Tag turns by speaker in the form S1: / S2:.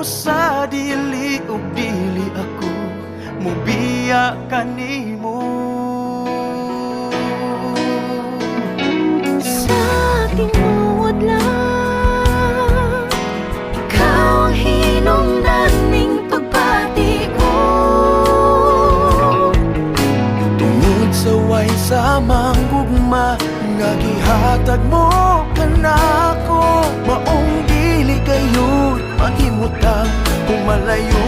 S1: sa dili ug dili ako mubiya kanimo.
S2: Sa tinuod lang, ikaw ang hinungdan ning pagpati ko.
S1: Tungod sa way sa manggugma nga gihatag mo kanako, maong dili kayo maghimutang kung malayo